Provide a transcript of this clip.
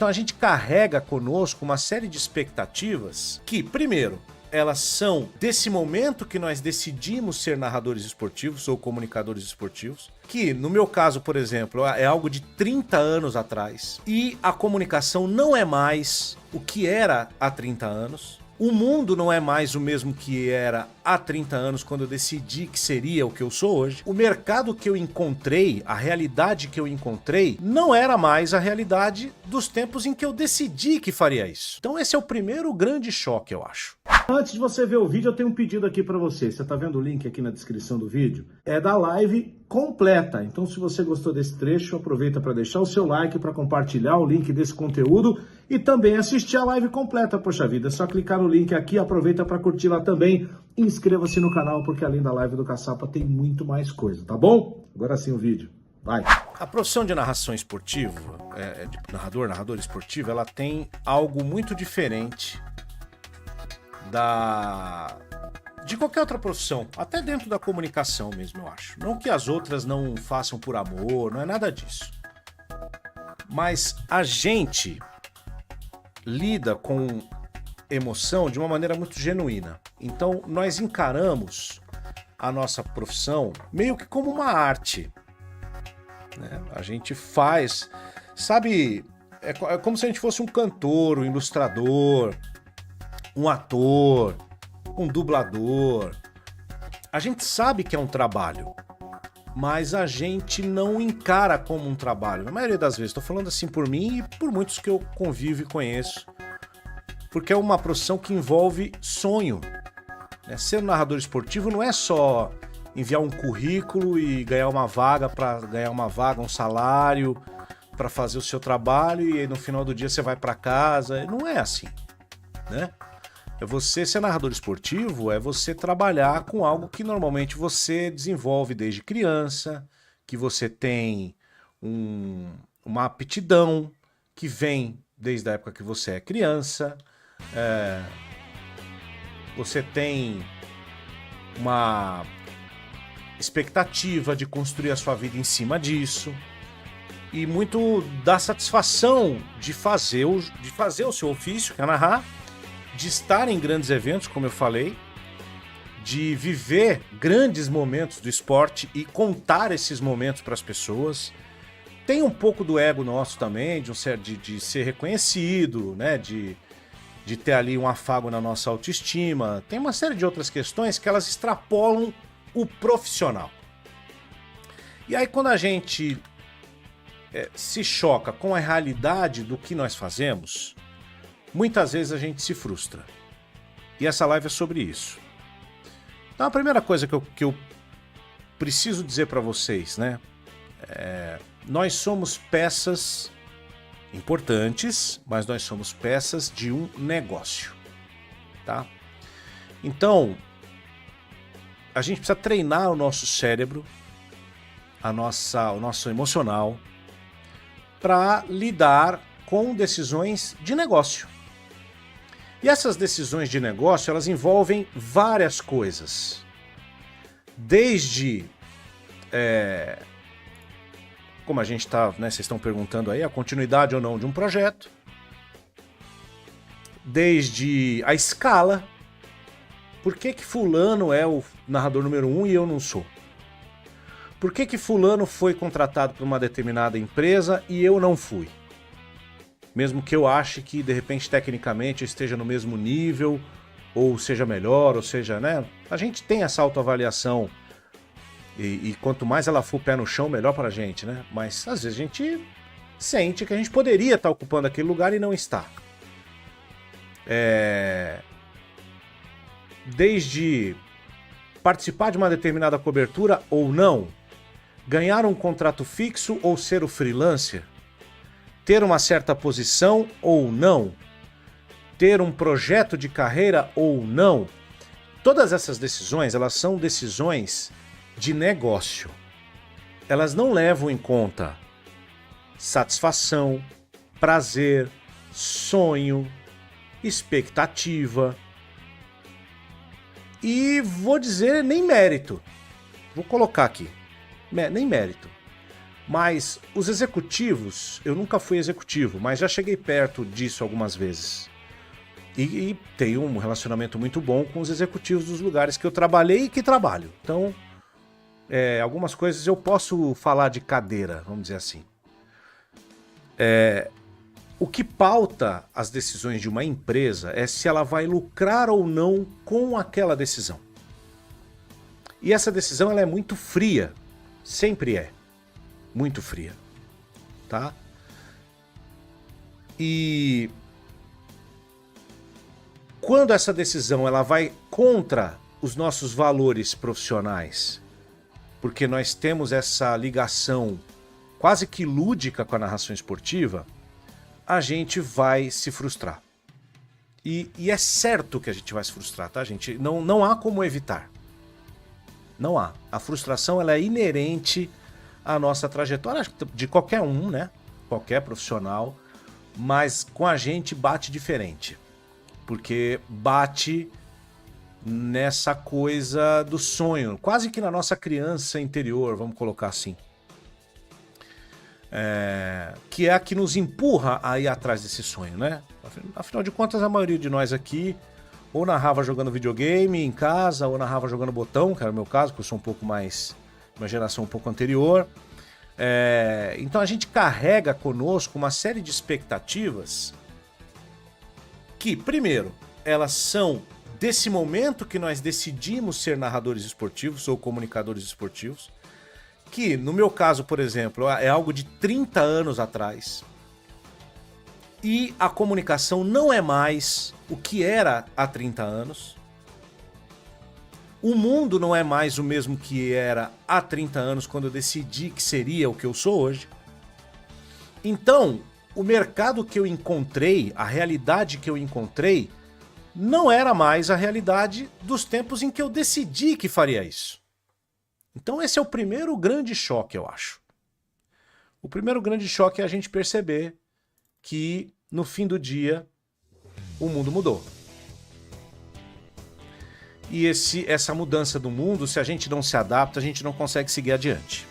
Então a gente carrega conosco uma série de expectativas que, primeiro, elas são desse momento que nós decidimos ser narradores esportivos ou comunicadores esportivos, que no meu caso, por exemplo, é algo de 30 anos atrás, e a comunicação não é mais o que era há 30 anos. O mundo não é mais o mesmo que era há 30 anos, quando eu decidi que seria o que eu sou hoje. O mercado que eu encontrei, a realidade que eu encontrei, não era mais a realidade dos tempos em que eu decidi que faria isso. Então esse é o primeiro grande choque, eu acho. Antes de você ver o vídeo, eu tenho um pedido aqui para você. Você tá vendo o link aqui na descrição do vídeo? É da live completa. Então, se você gostou desse trecho, aproveita para deixar o seu like, para compartilhar o link desse conteúdo e também assistir a live completa. Poxa vida, é só clicar no link aqui, aproveita para curtir lá também. Inscreva-se no canal, porque além da live do Caçapa tem muito mais coisa, tá bom? Agora sim o vídeo. Vai! A profissão de narração esportiva, de narrador esportivo, ela tem algo muito diferente de qualquer outra profissão, até dentro da comunicação mesmo, eu acho. Não que as outras não façam por amor, não é nada disso. Mas a gente lida com emoção de uma maneira muito genuína. Então nós encaramos a nossa profissão meio que como uma arte, né? A gente faz, sabe, é como se a gente fosse um cantor, um ilustrador, um ator, um dublador. A gente sabe que é um trabalho, mas a gente não encara como um trabalho. Na maioria das vezes, estou falando assim por mim e por muitos que eu convivo e conheço, porque é uma profissão que envolve sonho, né? Ser um narrador esportivo não é só enviar um currículo e ganhar uma vaga, um salário para fazer o seu trabalho e aí no final do dia você vai para casa. Não é assim, né? É você ser narrador esportivo, é você trabalhar com algo que normalmente você desenvolve desde criança, que você tem uma aptidão que vem desde a época que você é criança, você tem uma expectativa de construir a sua vida em cima disso, e muito da satisfação de fazer o seu ofício, que é narrar, de estar em grandes eventos, como eu falei, de viver grandes momentos do esporte e contar esses momentos para as pessoas. Tem um pouco do ego nosso também, de ser reconhecido, né? De ter ali um afago na nossa autoestima. Tem uma série de outras questões que elas extrapolam o profissional. E aí quando a gente se choca com a realidade do que nós fazemos, muitas vezes a gente se frustra. E essa live é sobre isso. Então a primeira coisa que eu preciso dizer para vocês, né? Nós somos peças importantes, mas nós somos peças de um negócio, tá? Então, a gente precisa treinar o nosso cérebro, o nosso emocional, para lidar com decisões de negócio. E essas decisões de negócio, elas envolvem várias coisas. Desde, como a gente está, né, vocês estão perguntando aí, a continuidade ou não de um projeto. Desde a escala. Por que fulano é o narrador número 1 e eu não sou? Por que fulano foi contratado por uma determinada empresa e eu não fui? Mesmo que eu ache que, de repente, tecnicamente eu esteja no mesmo nível, ou seja melhor, ou seja, né? A gente tem essa autoavaliação, e quanto mais ela for pé no chão, melhor pra gente, né? Mas, às vezes, a gente sente que a gente poderia estar ocupando aquele lugar e não está. Desde participar de uma determinada cobertura ou não, ganhar um contrato fixo ou ser o freelancer, ter uma certa posição ou não, ter um projeto de carreira ou não. Todas essas decisões, elas são decisões de negócio. Elas não levam em conta satisfação, prazer, sonho, expectativa e vou dizer nem mérito. Vou colocar aqui, nem mérito. Mas os executivos, eu nunca fui executivo, mas já cheguei perto disso algumas vezes. E tenho um relacionamento muito bom com os executivos dos lugares que eu trabalhei e que trabalho. Então, algumas coisas eu posso falar de cadeira, vamos dizer assim. O que pauta as decisões de uma empresa é se ela vai lucrar ou não com aquela decisão. E essa decisão ela é muito fria, sempre é. Muito fria, tá? E quando essa decisão ela vai contra os nossos valores profissionais, porque nós temos essa ligação quase que lúdica com a narração esportiva, a gente vai se frustrar. E é certo que a gente vai se frustrar, tá, gente? Não há como evitar. Não há. A frustração ela é inerente a nossa trajetória de qualquer um, né? Qualquer profissional, mas com a gente bate diferente, porque bate nessa coisa do sonho, quase que na nossa criança interior, vamos colocar assim, que é a que nos empurra a ir atrás desse sonho, né? Afinal de contas, a maioria de nós aqui ou narrava jogando videogame em casa, ou narrava jogando botão, que era o meu caso, que eu sou um pouco mais uma geração um pouco anterior. Então a gente carrega conosco uma série de expectativas que, primeiro, elas são desse momento que nós decidimos ser narradores esportivos ou comunicadores esportivos, que no meu caso, por exemplo, é algo de 30 anos atrás. E a comunicação não é mais o que era há 30 anos. O mundo não é mais o mesmo que era há 30 anos, quando eu decidi que seria o que eu sou hoje. Então, o mercado que eu encontrei, a realidade que eu encontrei, não era mais a realidade dos tempos em que eu decidi que faria isso. Então esse é o primeiro grande choque, eu acho. O primeiro grande choque é a gente perceber que, no fim do dia, o mundo mudou. E essa mudança do mundo, se a gente não se adapta, a gente não consegue seguir adiante.